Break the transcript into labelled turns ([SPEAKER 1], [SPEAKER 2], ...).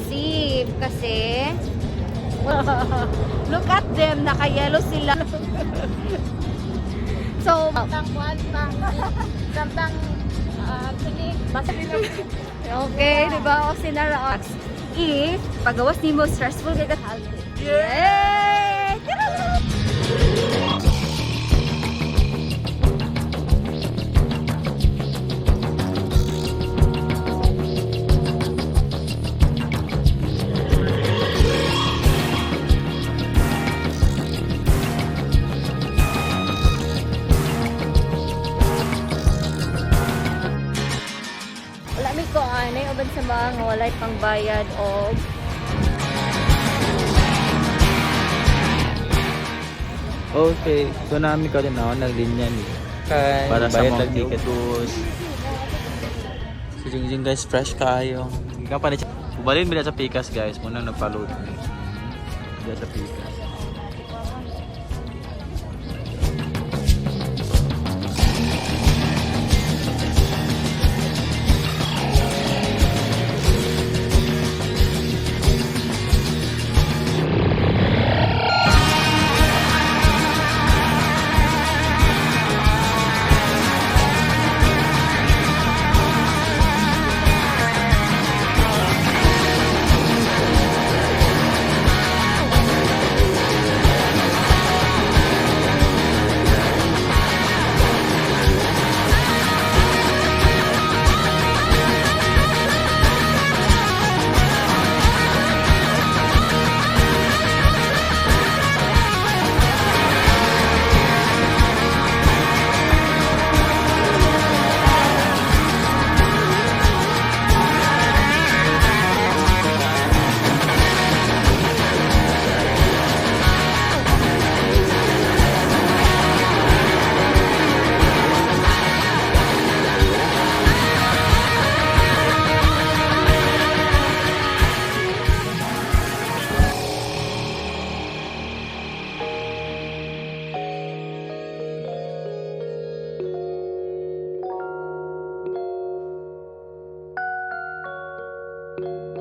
[SPEAKER 1] receive kasi look at them, naka-yellow sila. So, okay, diba? O sinara. If, pagawas ni mo, stressful ka healthy. Yay! Wala may ko anay uban sa mga walay pang bayad o
[SPEAKER 2] Okay, so namin ka rin ako naglinyan para sa mga ticket. So Jingjing guys, fresh kayo. Ubalin bila sa Pikas guys, muna nagpa-load. Bila sa Pikas.
[SPEAKER 1] you.